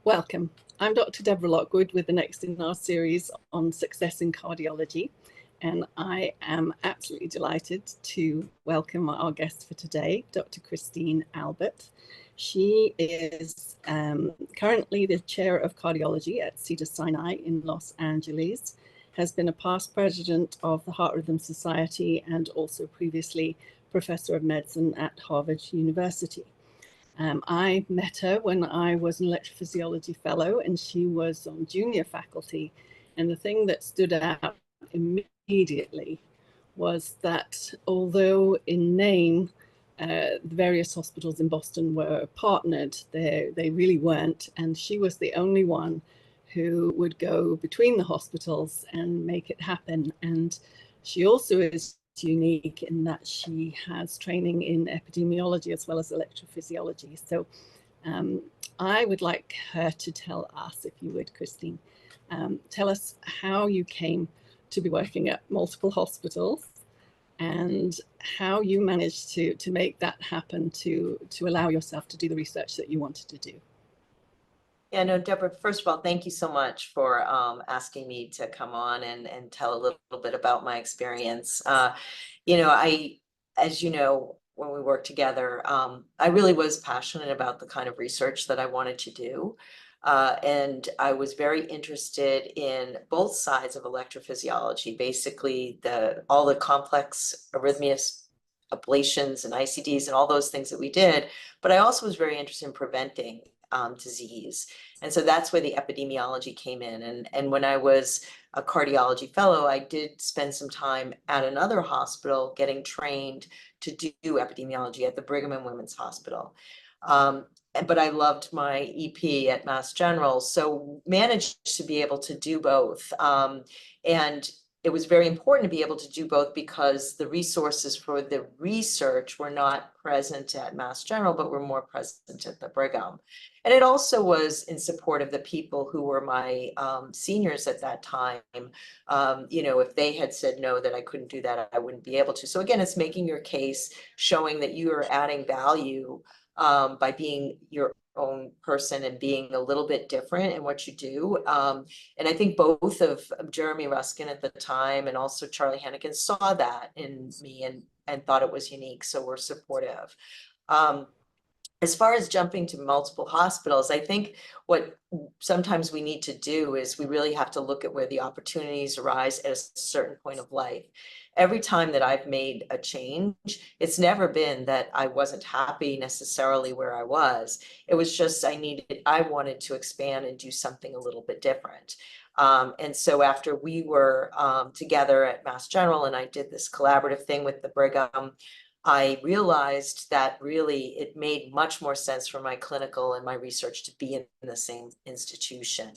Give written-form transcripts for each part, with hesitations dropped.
Welcome. I'm Dr. Deborah Lockwood with the next in our series on success in cardiology, and I am absolutely delighted to welcome our guest for today, Dr. Christine Albert. She is currently the chair of cardiology at Cedars Sinai in Los Angeles, has been a past president of the Heart Rhythm Society and also previously professor of medicine at Harvard University. I met her when I was an electrophysiology fellow and she was on junior faculty. And the thing that stood out immediately was that although in name, the various hospitals in Boston were partnered, they really weren't. And she was the only one who would go between the hospitals and make it happen. And she also is unique in that she has training in epidemiology as well as electrophysiology. So I would like her to tell us, if you would, Christine, tell us how you came to be working at multiple hospitals and how you managed to make that happen, to allow yourself to do the research that you wanted to do. Yeah, no, Deborah, first of all, thank you so much for asking me to come on and tell a little bit about my experience. As you know, when we worked together, I really was passionate about the kind of research that I wanted to do. And I was very interested in both sides of electrophysiology, basically all the complex arrhythmias, ablations and ICDs and all those things that we did. But I also was very interested in preventing disease. And so that's where the epidemiology came in. And when I was a cardiology fellow, I did spend some time at another hospital getting trained to do epidemiology at the Brigham and Women's Hospital. But I loved my EP at Mass General, so managed to be able to do both. And it was very important to be able to do both because the resources for the research were not present at Mass General, but were more present at the Brigham. And it also was in support of the people who were my seniors at that time. If they had said no, that I couldn't do that, I wouldn't be able to. So again, it's making your case, showing that you are adding value by being your own person and being a little bit different in what you do. And I think both of Jeremy Ruskin at the time and also Charlie Hennigan saw that in me and thought it was unique, so we're supportive. As far as jumping to multiple hospitals, I think what sometimes we need to do is we really have to look at where the opportunities arise at a certain point of life. Every time that I've made a change, it's never been that I wasn't happy necessarily where I was. It was just I wanted to expand and do something a little bit different. And so after we were together at Mass General and I did this collaborative thing with the Brigham, I realized that really it made much more sense for my clinical and my research to be in the same institution.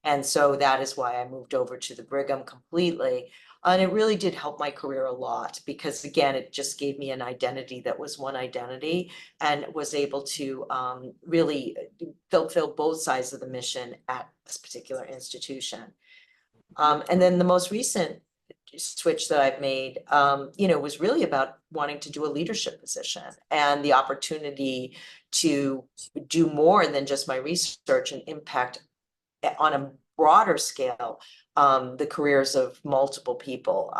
And so that is why I moved over to the Brigham completely. And it really did help my career a lot because, again, it just gave me an identity that was one identity and was able to really fulfill both sides of the mission at this particular institution. And then the most recent switch that I've made, was really about wanting to do a leadership position and the opportunity to do more than just my research and impact on a broader scale the careers of multiple people.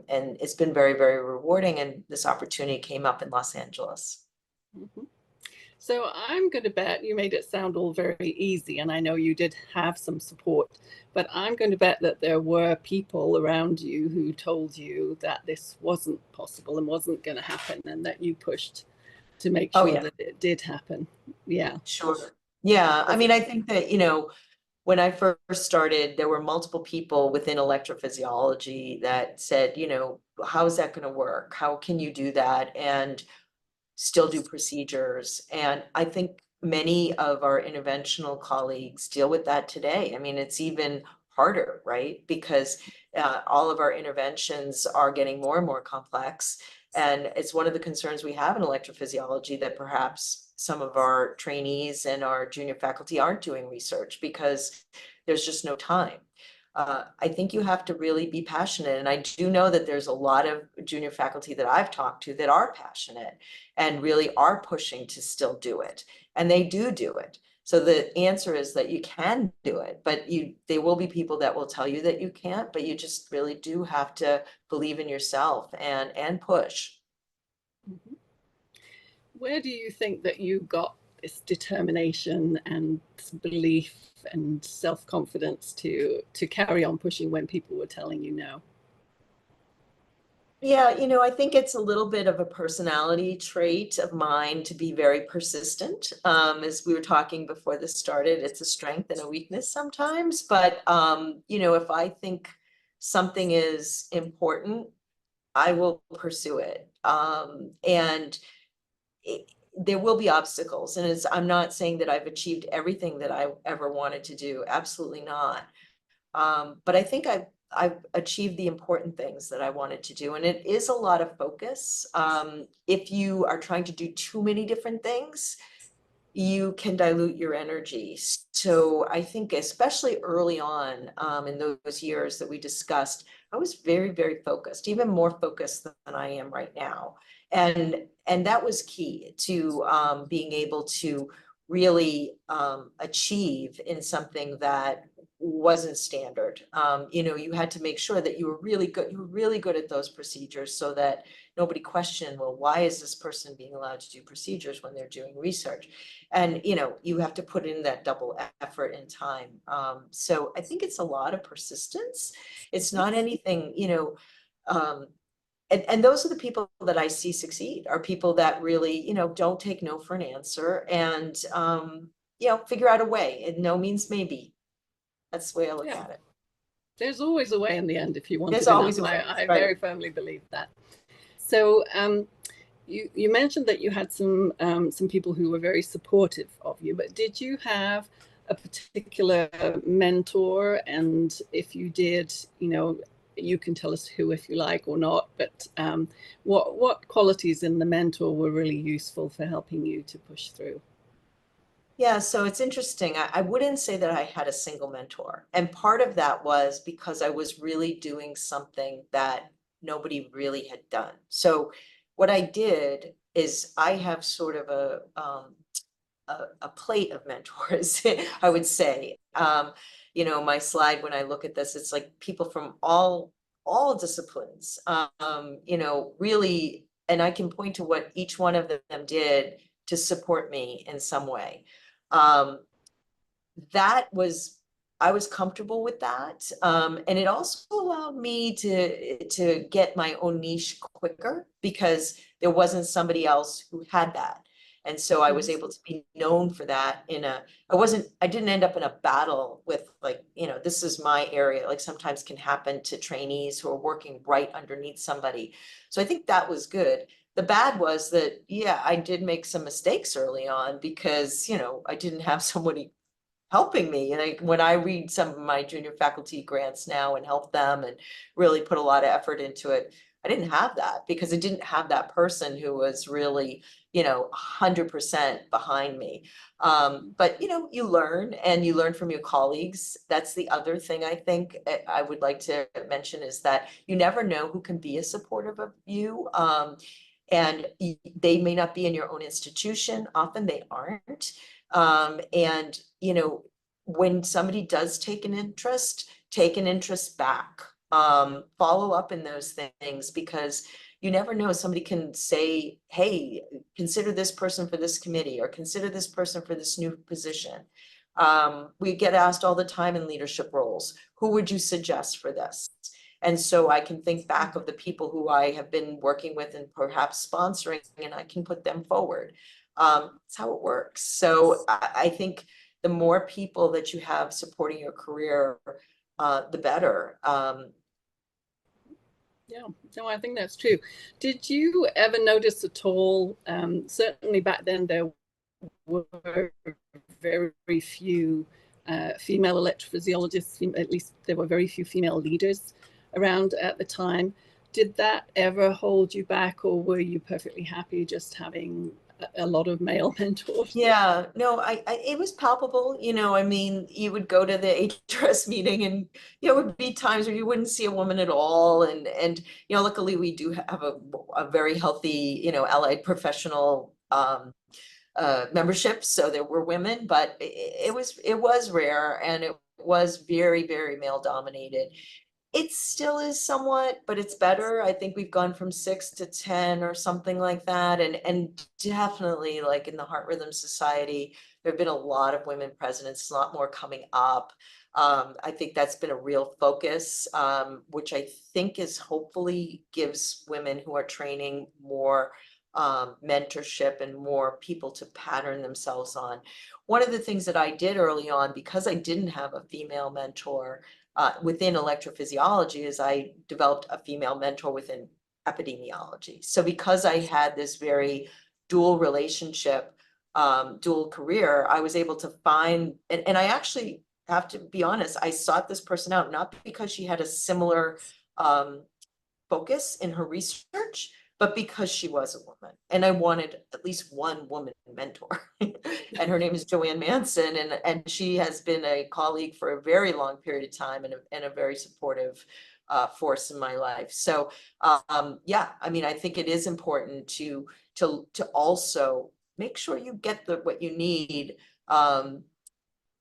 And it's been very, very rewarding. And this opportunity came up in Los Angeles. Mm-hmm. So I'm going to bet you made it sound all very easy, and I know you did have some support, but I'm going to bet that there were people around you who told you that this wasn't possible and wasn't going to happen, and that you pushed to make sure that it did happen. Yeah. Sure. Yeah. I mean, I think that, when I first started, there were multiple people within electrophysiology that said, how is that going to work? How can you do that and still do procedures? And I think many of our interventional colleagues deal with that today. I mean, it's even harder, right? Because all of our interventions are getting more and more complex. And it's one of the concerns we have in electrophysiology that perhaps some of our trainees and our junior faculty aren't doing research because there's just no time. I think you have to really be passionate. And I do know that there's a lot of junior faculty that I've talked to that are passionate and really are pushing to still do it. And they do it. So the answer is that you can do it, but there will be people that will tell you that you can't, but you just really do have to believe in yourself and push. Mhm. Where do you think that you got this determination and belief and self-confidence to carry on pushing when people were telling you no? Yeah, I think it's a little bit of a personality trait of mine to be very persistent. As we were talking before this started, it's a strength and a weakness sometimes. But if I think something is important, I will pursue it. And there will be obstacles, and I'm not saying that I've achieved everything that I ever wanted to do. Absolutely not. But I think I've achieved the important things that I wanted to do, and it is a lot of focus. If you are trying to do too many different things, you can dilute your energy. So I think especially early on, in those years that we discussed, I was very, very focused, even more focused than I am right now. And that was key to being able to really achieve in something that wasn't standard. You had to make sure that you were really good. You were really good at those procedures so that nobody questioned, well, why is this person being allowed to do procedures when they're doing research? And you have to put in that double effort and time. So I think it's a lot of persistence. It's not anything, um, and those are the people that I see succeed, are people that really, don't take no for an answer, and figure out a way. And no means maybe. That's the way I look Yeah, at it. there's always a way in the end if you want There's it enough. always a way, I right? very firmly believe that. So you mentioned that you had some people who were very supportive of you, but did you have a particular mentor? And if you did, you can tell us who if you like or not, but what qualities in the mentor were really useful for helping you to push through? Yeah, so it's interesting. I wouldn't say that I had a single mentor. And part of that was because I was really doing something that nobody really had done. So what I did is I have sort of a plate of mentors, I would say. My slide, when I look at this, it's like people from all disciplines, really, and I can point to what each one of them did to support me in some way. Um, that was I was comfortable with that. And it also allowed me to get my own niche quicker because there wasn't somebody else who had that. And so I was Mhm. able to be known for that I didn't end up in a battle with, like, this is my area, like sometimes can happen to trainees who are working right underneath somebody. So I think that was good. The bad was that, yeah, I did make some mistakes early on because, I didn't have somebody helping me. And when I read some of my junior faculty grants now and help them and really put a lot of effort into it, I didn't have that because I didn't have that person who was really, 100% behind me. But you learn, and you learn from your colleagues. That's the other thing I think I would like to mention, is that you never know who can be as supportive of you. And they may not be in your own institution. Often they aren't. And when somebody does take an interest back. Follow up in those things, because you never know. Somebody can say, hey, consider this person for this committee, or consider this person for this new position. We get asked all the time in leadership roles, who would you suggest for this? And so I can think back of the people who I have been working with and perhaps sponsoring, and I can put them forward. That's how it works. So I think the more people that you have supporting your career, the better. Yeah, no, I think that's true. Did you ever notice at all? Certainly back then, there were very few female electrophysiologists, at least there were very few female leaders around at the time. Did that ever hold you back, or were you perfectly happy just having a lot of male mentors? Yeah, no, it was palpable, I mean, you would go to the HRS meeting, and there would be times where you wouldn't see a woman at all. And luckily we do have a very healthy, allied professional membership, so there were women, but it was rare, and it was very, very male dominated. It still is somewhat, but it's better. I think we've gone from 6 to 10 or something like that. And definitely, like in the Heart Rhythm Society, there have been a lot of women presidents, a lot more coming up. I think that's been a real focus, which I think is hopefully gives women who are training more mentorship and more people to pattern themselves on. One of the things that I did early on, because I didn't have a female mentor, within electrophysiology, is I developed a female mentor within epidemiology. So because I had this very dual relationship, dual career, I was able to find, and I actually have to be honest, I sought this person out, not because she had a similar focus in her research, but because she was a woman. And I wanted at least one woman mentor. And her name is Joanne Manson. And she has been a colleague for a very long period of time, and a very supportive force in my life. So yeah, I mean, I think it is important to also make sure you get what you need,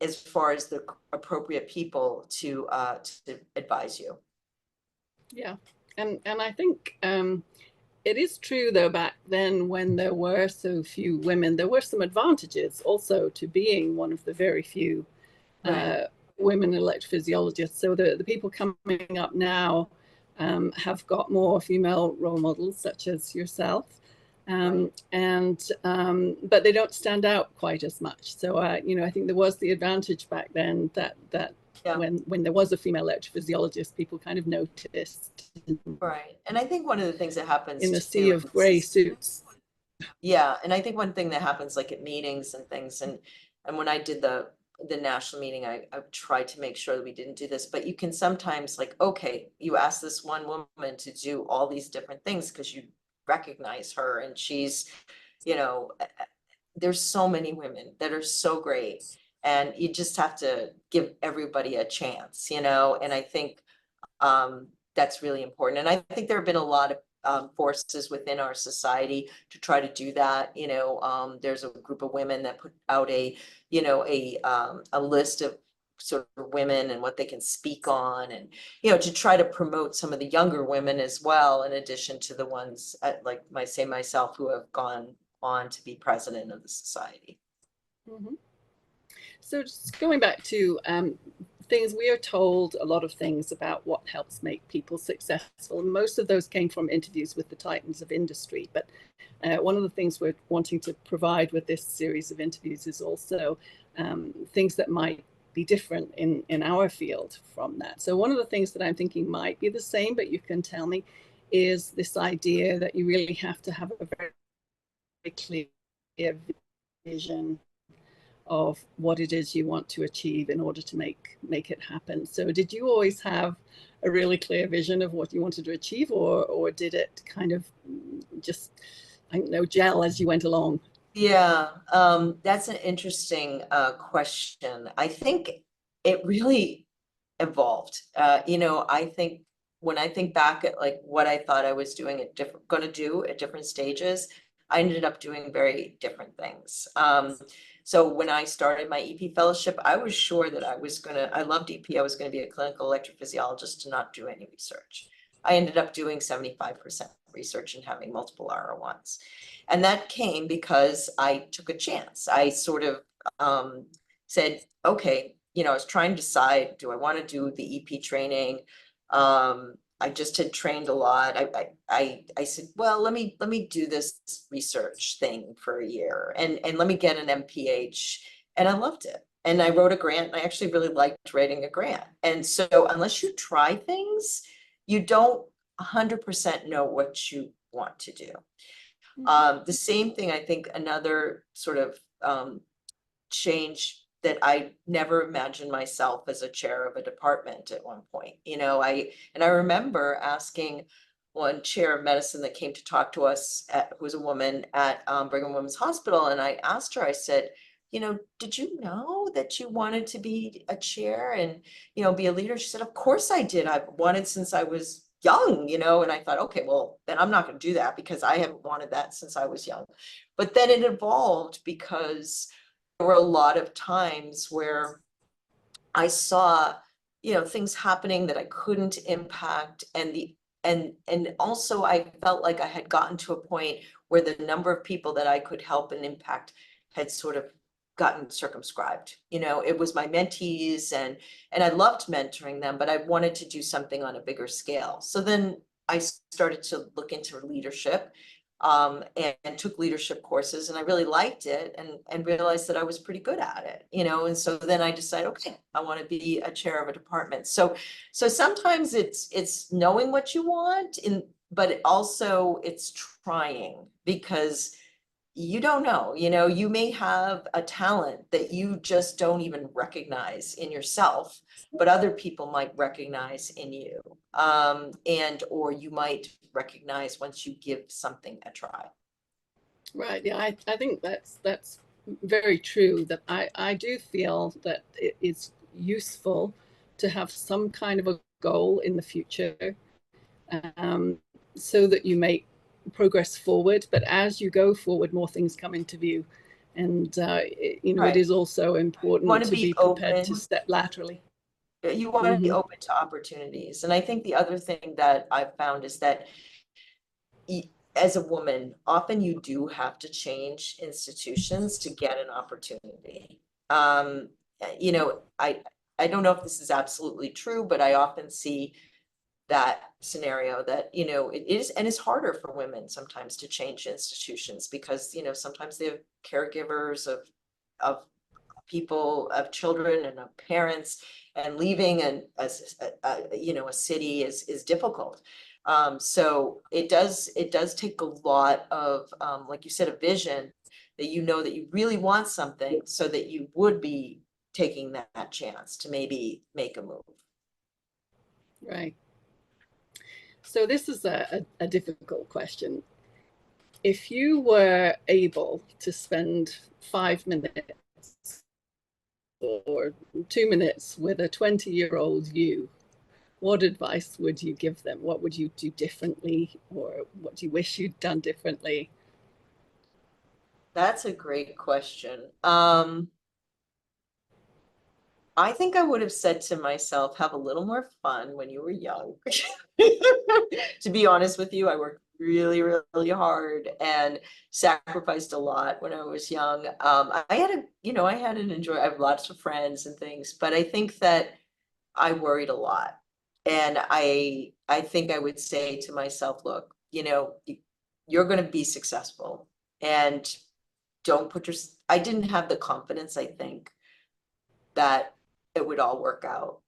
as far as the appropriate people to advise you. Yeah, and I think it is true though, back then when there were so few women, there were some advantages also to being one of the very few Right. women electrophysiologists. So the people coming up now have got more female role models, such as yourself. Right. But they don't stand out quite as much. So you know, I think there was the advantage back then that Yeah. when there was a female electrophysiologist, people kind of noticed Right. And I think one of the things that happens in a sea too of gray is, suits. yeah, and I think one thing that happens like at meetings and things, and when I did the national meeting, I tried to make sure that we didn't do this, but you can sometimes, like, okay, you ask this one woman to do all these different things because you recognize her, and she's, you know, there's so many women that are so great, and you just have to give everybody a chance, and I think that's really important. And I think there have been a lot of forces within our society to try to do that. There's a group of women that put out a list of sort of women and what they can speak on, and to try to promote some of the younger women as well, in addition to the ones like myself, who have gone on to be president of the society. Mm-hmm. So just going back to things, we are told a lot of things about what helps make people successful. And most of those came from interviews with the titans of industry. But one of the things we're wanting to provide with this series of interviews is also things that might be different in our field from that. So one of the things that I'm thinking might be the same, but you can tell me, is this idea that you really have to have a very clear vision of what it is you want to achieve in order to make it happen. So did you always have a really clear vision of what you wanted to achieve, or did it kind of just, I don't know, gel as you went along? Yeah, that's an interesting question. I think it really evolved. I think when I think back at like what I thought I was doing gonna do at different stages, I ended up doing very different things. So when I started my EP fellowship, I was sure that I loved EP, I was gonna be a clinical electrophysiologist and not do any research. I ended up doing 75% research and having multiple R01s. And that came because I took a chance. I sort of said, okay, I was trying to decide, do I want to do the EP training? I just had trained a lot. I said, well, let me do this research thing for a year, and let me get an MPH. And I loved it. And I wrote a grant, and I actually really liked writing a grant. And so unless you try things, you don't 100% know what you want to do. The same thing, I think another sort of change that I never imagined myself as a chair of a department at one point. I remember asking one chair of medicine that came to talk to us, who was a woman at Brigham Women's Hospital, and I asked her, I said, did you know that you wanted to be a chair and, be a leader? She said, of course I did. I've wanted since I was young, you know, and I thought, okay, well, then I'm not going to do that because I haven't wanted that since I was young. But then it evolved because there were a lot of times where I saw, you know, things happening that I couldn't impact, and also I felt like I had gotten to a point where the number of people that I could help and impact had sort of gotten circumscribed. You know, it was my mentees, and I loved mentoring them, but I wanted to do something on a bigger scale. So then I started to look into leadership, and took leadership courses, and I really liked it, and realized that I was pretty good at it, you know. And so then I decided, okay, I want to be a chair of a department. So sometimes it's knowing what you want, but also it's trying, because you don't know, you know, you may have a talent that you just don't even recognize in yourself, but other people might recognize in you. And or you might recognize once you give something a try. Right. Yeah, I think that's very true. That I do feel that it is useful to have some kind of a goal in the future, um, so that you make progress forward. But as you go forward, more things come into view, and you know, it Right. is also You want important to to be be prepared to open. step laterally. You want to be Hmm. open to opportunities. And I think the other thing that I've found is that as a woman, often you do have to change institutions to get an opportunity. Um, you know, I don't know if this is absolutely true, but I often see that scenario that, you know, it is, and it's harder for women sometimes to change institutions because, you know, sometimes they have caregivers of people, of children and of parents, and leaving and as you know, a city is difficult. So it does take a lot of, like you said, a vision, that you know that you really want something, so that you would be taking that chance to maybe make a move. Right. So this is a difficult question. If you were able to spend 5 minutes or 2 minutes with a 20-year-old you, what advice would you give them? What would you do differently, or what do you wish you'd done differently? That's a great question. I think I would have said to myself, have a little more fun when you were young. To be honest with you, I worked really, really hard and sacrificed a lot when I was young. I had you know, I have lots of friends and things, but I think that I worried a lot. And I think I would say to myself, look, you know, you're going to be successful, and don't put your, I didn't have the confidence, I think, that it would all work out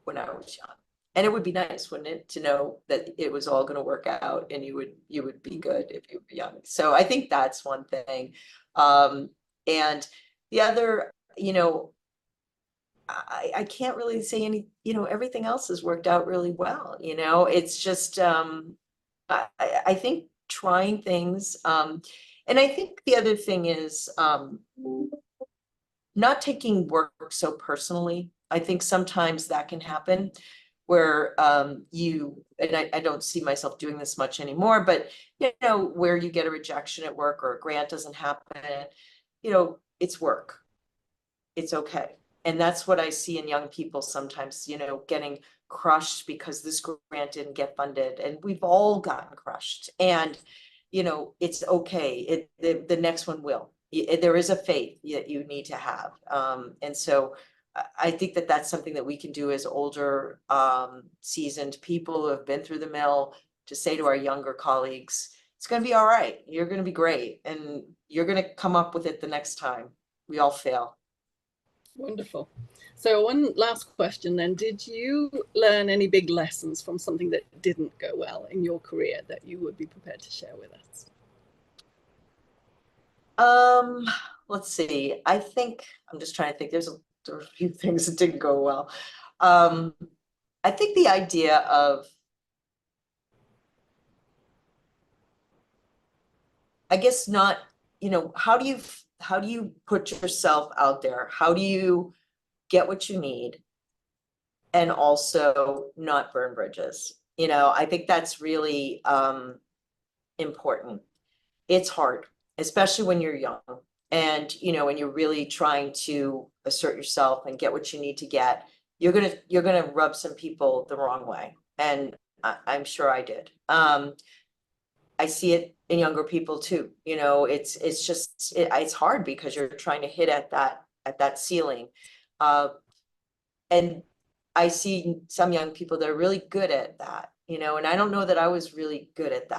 when I was young. And it would be nice, wouldn't it, to know that it was all going to work out, and you would be good if you were young. So I think that's one thing. And the other, you know, I can't really say any, you know, everything else has worked out really well. You know, it's just, I think trying things. And I think the other thing is, not taking work so personally. I think sometimes that can happen where, and I don't see myself doing this much anymore, but you know, where you get a rejection at work or a grant doesn't happen, you know, it's work. It's okay. And that's what I see in young people sometimes, you know, getting crushed because this grant didn't get funded, and we've all gotten crushed. And, you know, it's okay. The next one will. There is a faith that you need to have. And so I think that that's something that we can do as older, seasoned people who have been through the mill, to say to our younger colleagues, it's going to be all right. You're going to be great. And you're going to come up with it the next time. We all fail. Wonderful. So one last question then. Did you learn any big lessons from something that didn't go well in your career that you would be prepared to share with us? Um, let's see. I think I'm just trying to think. There were a few things that didn't go well. Um, I think the idea of, I guess not, you know, how do you put yourself out there? How do you get what you need and also not burn bridges? You know, I think that's really important. It's hard, especially when you're young and, you know, when you're really trying to assert yourself and get what you need to get, you're gonna rub some people the wrong way. And I'm sure I did. I see it in younger people too. You know, it's just, it's hard because you're trying to hit at that ceiling. And I see some young people that are really good at that, you know, and I don't know that I was really good at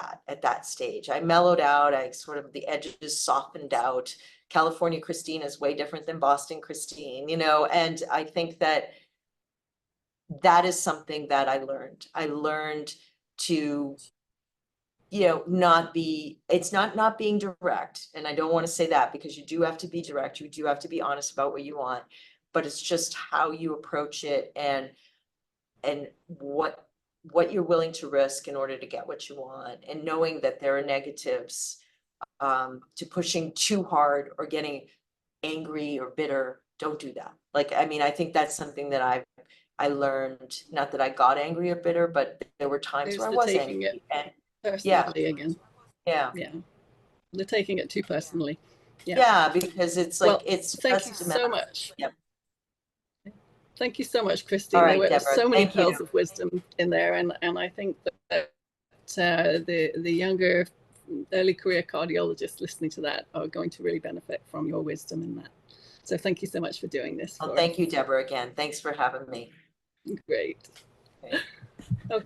that stage. I mellowed out, I sort of, the edges softened out. California Christine is way different than Boston Christine, you know, and I think that that is something that I learned. I learned to, you know, not be, it's not being direct. And I don't want to say that, because you do have to be direct. You do have to be honest about what you want, but it's just how you approach it and what you're willing to risk in order to get what you want, and knowing that there are negatives to pushing too hard or getting angry or bitter. Don't do that. Like, I mean, I think that's something that I learned, not that I got angry or bitter, but there were times There's where I the was taking angry. it And yeah, personally again. yeah, Yeah, they're taking it too personally. Yeah. yeah, because it's like, Well, it's thank you just a so matter. much. Yep. Thank you so much, All Christine. There right, were Deborah, so many thank you. pearls of wisdom in there, and I think that the younger early career cardiologists listening to that are going to really benefit from your wisdom in that. So thank you so much for doing this. Well, thank you, Deborah, again. Thanks for having me. Great. Okay. Okay.